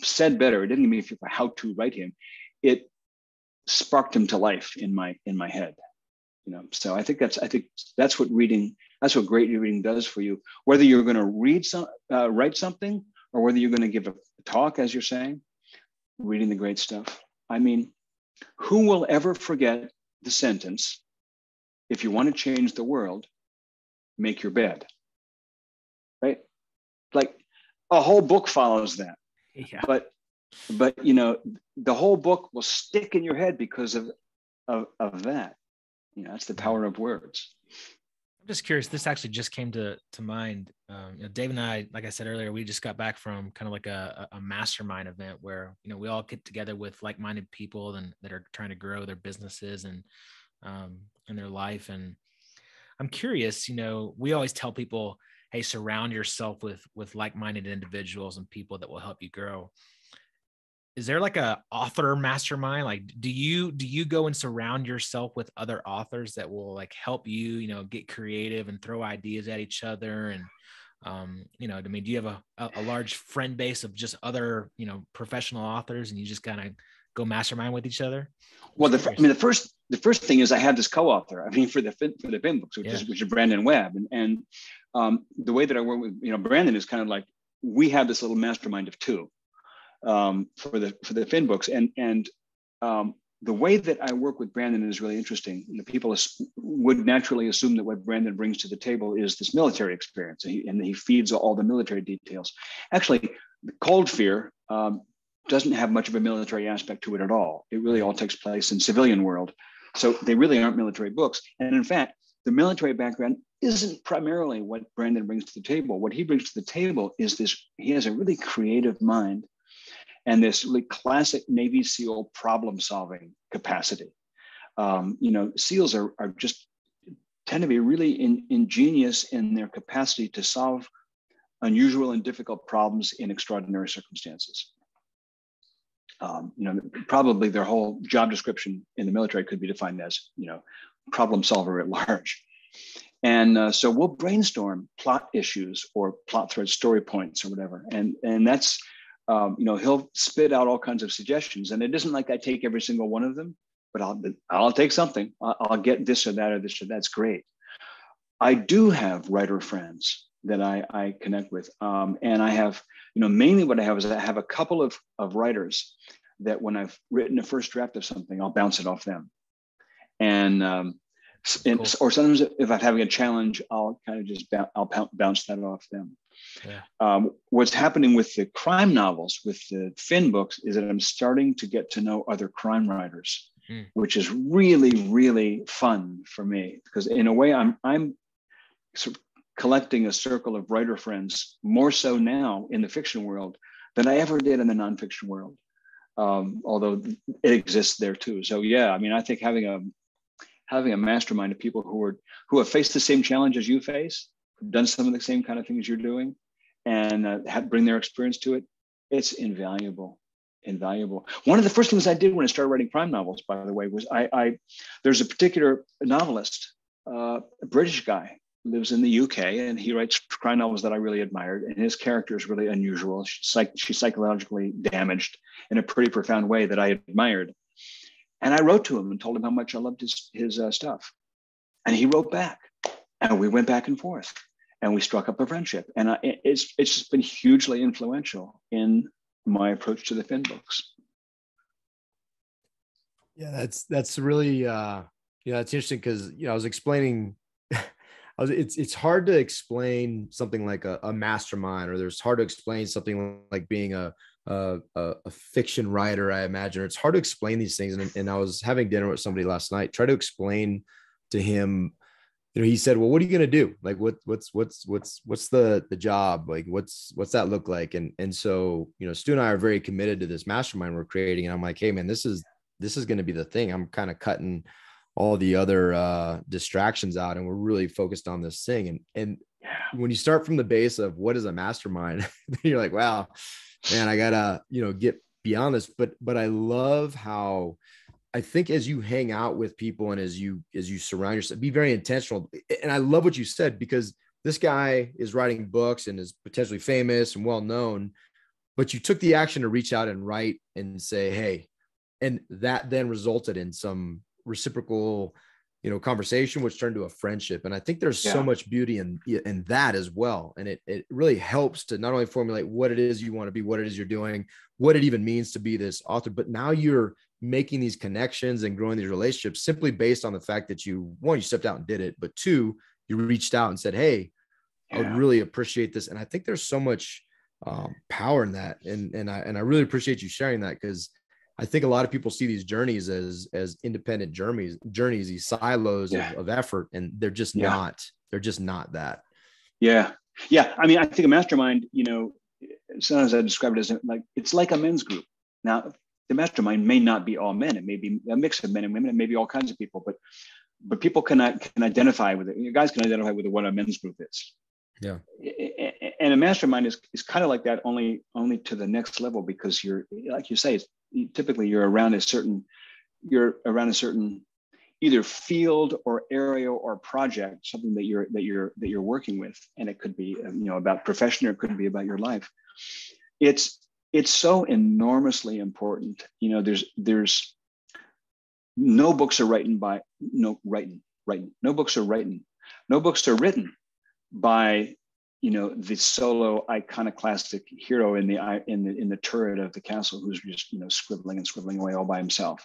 said better, it didn't give me a feeling for how to write him. It sparked him to life in my head. So I think that's what great reading does for you. Whether you're going to write something, or whether you're going to give a talk, as you're saying, reading the great stuff. I mean, who will ever forget the sentence, if you want to change the world, make your bed, right? Like a whole book follows that. Yeah. But the whole book will stick in your head because of that. That's the power of words. I'm just curious. This actually just came to mind. Dave and I, like I said earlier, we just got back from kind of like a mastermind event where, we all get together with like-minded people and that are trying to grow their businesses and in their life. And I'm curious, we always tell people, hey, surround yourself with like-minded individuals and people that will help you grow. Is there like a author mastermind? Like, do you go and surround yourself with other authors that will like help you, you know, get creative and throw ideas at each other? And, you know, I mean, do you have a large friend base of just other, you know, professional authors and you just kind of go mastermind with each other? Well, the first thing is I had this co-author. I mean, for the Finn books, which is Brandon Webb, and the way that I work with, you know, Brandon is kind of like, we have this little mastermind of two for the Finn books, and the way that I work with Brandon is really interesting. You know, people would naturally assume that what Brandon brings to the table is this military experience, and he feeds all the military details. Actually, Cold Fear doesn't have much of a military aspect to it at all. It really all takes place in civilian world. So they really aren't military books. And in fact, the military background isn't primarily what Brandon brings to the table. What he brings to the table is this, he has a really creative mind and this really classic Navy SEAL problem-solving capacity. You know, SEALs are just tend to be really ingenious in their capacity to solve unusual and difficult problems in extraordinary circumstances. You know, probably their whole job description in the military could be defined as, you know, problem solver at large. And so we'll brainstorm plot issues or plot thread story points or whatever. And that's, you know, he'll spit out all kinds of suggestions. And it isn't like I take every single one of them, but I'll take something. I'll get this or that or this or that's great. I do have writer friends that I connect with. And I have, you know, mainly what I have is I have a couple of writers that when I've written a first draft of something, I'll bounce it off them. And, cool. Or sometimes if I'm having a challenge, I'll kind of just bounce that off them. Yeah. What's happening with the crime novels, with the Finn books, is that I'm starting to get to know other crime writers, which is really, really fun for me, because in a way I'm sort of collecting a circle of writer friends, more so now in the fiction world than I ever did in the nonfiction world, although it exists there too. So yeah, I mean, I think having a mastermind of people who have faced the same challenges you face, done some of the same kind of things you're doing, and bring their experience to it, it's invaluable. One of the first things I did when I started writing crime novels, by the way, was there's a particular novelist, a British guy, lives in the UK, and he writes crime novels that I really admired. And his character is really unusual. She's psychologically damaged in a pretty profound way that I admired. And I wrote to him and told him how much I loved his stuff. And he wrote back, and we went back and forth, and we struck up a friendship. And it's just been hugely influential in my approach to the Finn books. Yeah, that's really that's interesting, because I was explaining. It's hard to explain something like a mastermind, or there's hard to explain something like being a fiction writer, I imagine. It's hard to explain these things. And I was having dinner with somebody last night, try to explain to him, he said, well, what are you going to do? Like, what's the job? Like, what's that look like? And so, Stu and I are very committed to this mastermind we're creating. And I'm like, hey man, this is going to be the thing. I'm kind of cutting all the other distractions out, and we're really focused on this thing. And when you start from the base of what is a mastermind, you're like, wow, man, I gotta, get beyond this. But I love how, I think as you hang out with people and as you surround yourself, be very intentional. And I love what you said, because this guy is writing books and is potentially famous and well-known, but you took the action to reach out and write and say, hey, and that then resulted in some reciprocal, conversation, which turned to a friendship. And I think there's so much beauty in that as well. And it really helps to not only formulate what it is you want to be, what it is you're doing, what it even means to be this author, but now you're making these connections and growing these relationships simply based on the fact that you stepped out and did it, but two, you reached out and said, hey, I would really appreciate this. And I think there's so much power in that. And I really appreciate you sharing that, because I think a lot of people see these journeys as independent journeys, these silos of effort, and they're just not that. Yeah. Yeah. I mean, I think a mastermind, sometimes I describe it as it's like a men's group. Now, the mastermind may not be all men. It may be a mix of men and women. It may be all kinds of people, but people can identify with it. You guys can identify with what a men's group is. Yeah. And a mastermind is kind of like that, only to the next level, because you're, like you say, typically you're around a certain either field or area or project, something that you're working with, and it could be about profession, or it could be about your life. It's so enormously important. There's no books are written by no books are written by the solo iconoclastic hero in the turret of the castle, who's just scribbling away all by himself.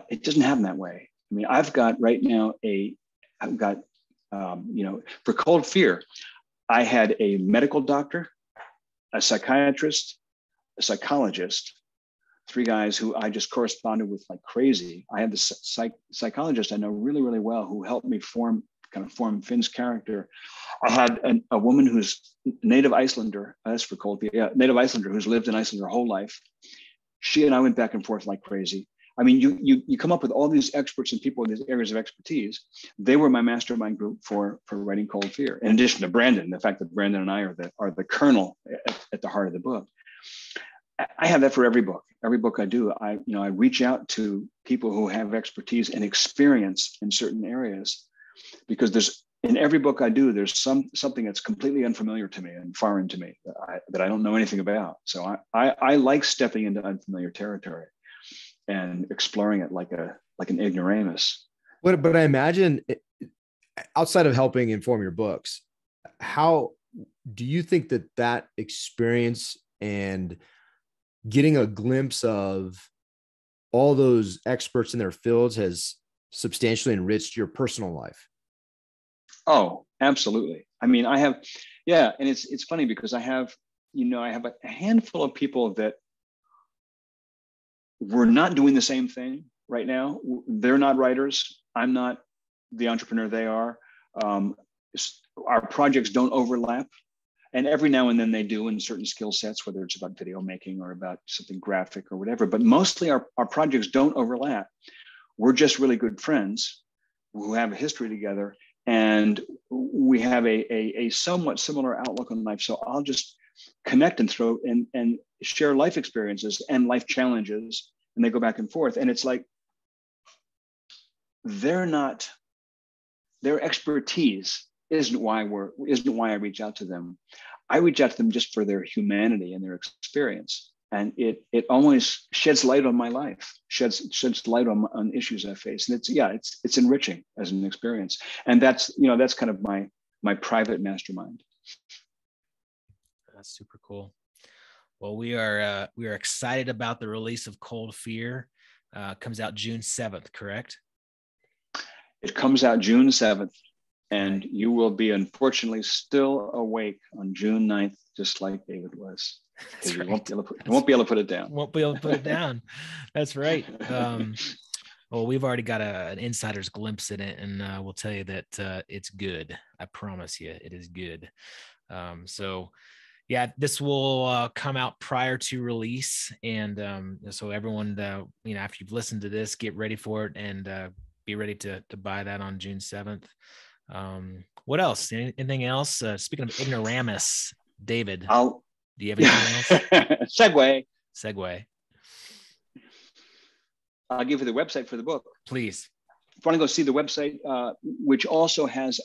It doesn't happen that way. I mean, I've got for Cold Fear, I had a medical doctor, a psychiatrist, a psychologist, 3 guys who I just corresponded with like crazy. I had the psychologist I know really, really well, who helped me form Finn's character. I had a woman who's native Icelander, that's for Cold Fear, yeah, native Icelander, who's lived in Iceland her whole life. She and I went back and forth like crazy. I mean, you come up with all these experts and people in these areas of expertise. They were my mastermind group for writing Cold Fear. In addition to Brandon, the fact that Brandon and I are the kernel at the heart of the book. I have that for every book. Every book I do, I reach out to people who have expertise and experience in certain areas, because in every book I do, there's something that's completely unfamiliar to me and foreign to me that I don't know anything about. So I like stepping into unfamiliar territory and exploring it like an ignoramus. But I imagine, outside of helping inform your books, how do you think that experience and getting a glimpse of all those experts in their fields has substantially enriched your personal life? Oh, absolutely. I mean, and it's funny because I have a handful of people that we're not doing the same thing right now. They're not writers. I'm not the entrepreneur they are. Our projects don't overlap. And every now and then they do in certain skill sets, whether it's about video making or about something graphic or whatever. But mostly our projects don't overlap. We're just really good friends who have a history together. And we have a somewhat similar outlook on life. So I'll just connect and throw and share life experiences and life challenges, and they go back and forth. And it's like their expertise isn't why I reach out to them. I reach out to them just for their humanity and their experience. And it always sheds light on my life, sheds light on issues I face. And it's enriching as an experience. And that's kind of my private mastermind. That's super cool. Well, we are excited about the release of Cold Fear. Comes out June 7th, correct? It comes out June 7th. And you will be, unfortunately, still awake on June 9th, just like David was. That's right. You won't be able to put it down. Won't be able to put it down. That's right. Well, we've already got an insider's glimpse in it, and we'll tell you that it's good. I promise you, it is good. So, yeah, this will come out prior to release, and so everyone, after you've listened to this, get ready for it and be ready to buy that on June 7th. What else? Anything else? Speaking of ignoramus, David, do you have anything else? Segue. I'll give you the website for the book. Please. If you want to go see the website, which also has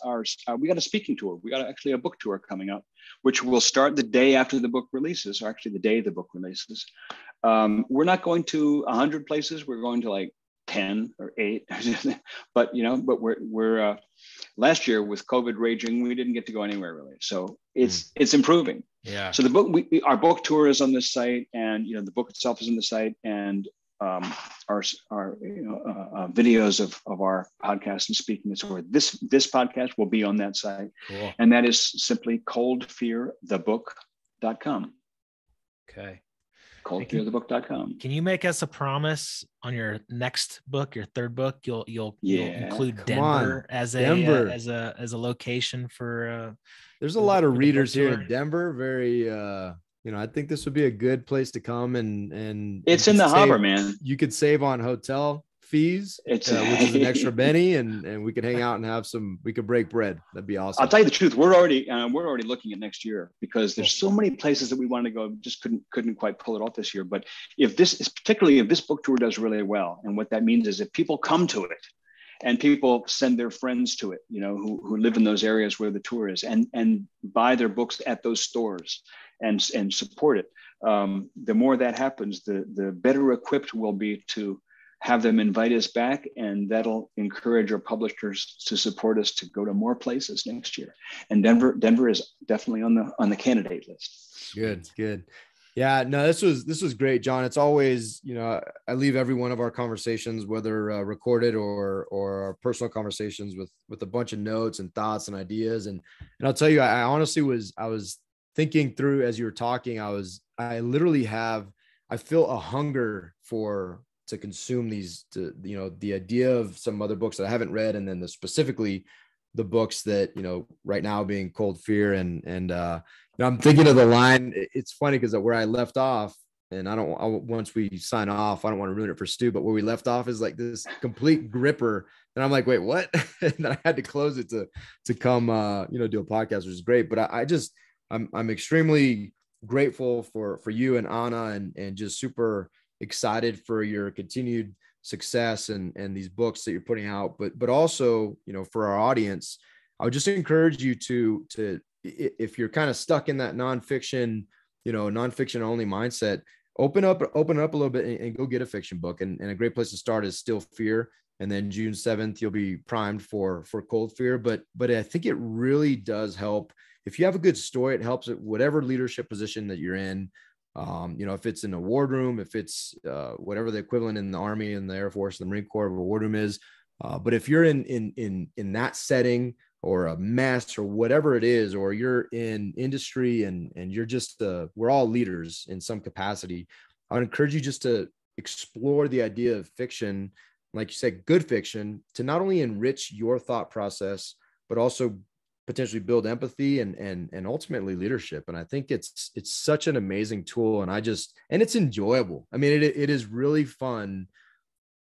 we got a speaking tour. We got actually a book tour coming up, which will start the day after the book releases, or actually the day the book releases. We're not going to 100 places. We're going to like 10 or 8, but we're last year with COVID raging, we didn't get to go anywhere really. So it's improving. Yeah. So the book, our book tour is on this site, and the book itself is on the site, and our videos of our podcast and speaking. So this podcast will be on that site. Cool. And that is simply coldfearthebook.com. Okay. coldfearthebook.com. Can you make us a promise on your next book, your third book, you'll include Denver as a location for there's a lot of readers here in Denver. Very I think this would be a good place to come and it's in the harbor, man. You could save on hotel fees, which is an extra Benny, and we could hang out and we could break bread. That'd be awesome. I'll tell you the truth. We're already looking at next year, because there's so many places that we want to go, just couldn't quite pull it off this year. But particularly if this book tour does really well, and what that means is if people come to it, and people send their friends to it, who live in those areas where the tour is, and buy their books at those stores and support it. The more that happens, the better equipped we'll be to have them invite us back, and that'll encourage our publishers to support us to go to more places next year. And Denver is definitely on the candidate list. Good. Yeah, no, this was great, John. It's always, I leave every one of our conversations, whether recorded or our personal conversations, with a bunch of notes and thoughts and ideas. And I'll tell you, I honestly I was thinking through as you were talking, I feel a hunger to consume these, the idea of some other books that I haven't read. And then specifically the books that, right now being Cold Fear and I'm thinking of the line. It's funny because where I left off, and once we sign off, I don't want to ruin it for Stu, but where we left off is like this complete gripper. And I'm like, wait, what? And then I had to close it to come, do a podcast, which is great. But I'm extremely grateful for you and Anna, and just super excited for your continued success and these books that you're putting out. But also, for our audience, I would just encourage you to if you're kind of stuck in that nonfiction only mindset, open up a little bit and go get a fiction book. And a great place to start is Still Fear. And then June 7th, you'll be primed for Cold Fear. But I think it really does help. If you have a good story, it helps at whatever leadership position that you're in. If it's in a wardroom, if it's whatever the equivalent in the Army and the Air Force and the Marine Corps of a wardroom is. But if you're in that setting, or a mess, or whatever it is, or you're in industry and you're just we're all leaders in some capacity, I would encourage you just to explore the idea of fiction, like you said, good fiction, to not only enrich your thought process, but also potentially build empathy and ultimately leadership. And I think it's such an amazing tool, and it's enjoyable. I mean, it is really fun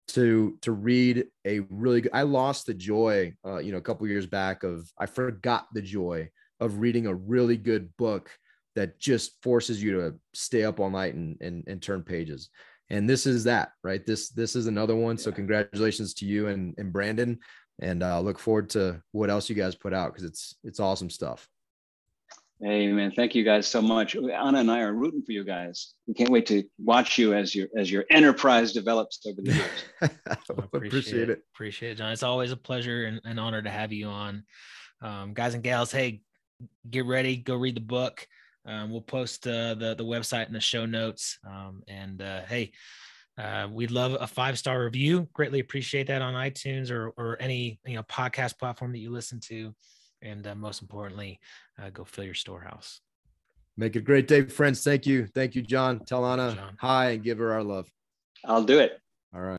to read a really good. I lost the joy, a couple of years back I forgot the joy of reading a really good book that just forces you to stay up all night and turn pages. And this is that, right? This is another one. So congratulations to you and Brandon, and look forward to what else you guys put out, because it's awesome stuff. Hey man, thank you guys so much. Anna and I are rooting for you guys. We can't wait to watch you as your enterprise develops over the years. Appreciate it. Appreciate it, John. It's always a pleasure and an honor to have you on. Guys and gals, hey, get ready, go read the book. We'll post the website in the show notes. Hey, we'd love a 5-star review. Greatly appreciate that on iTunes or any podcast platform that you listen to. And most importantly, go fill your storehouse. Make it a great day, friends. Thank you, John. Tell Anna hi and give her our love. I'll do it. All right.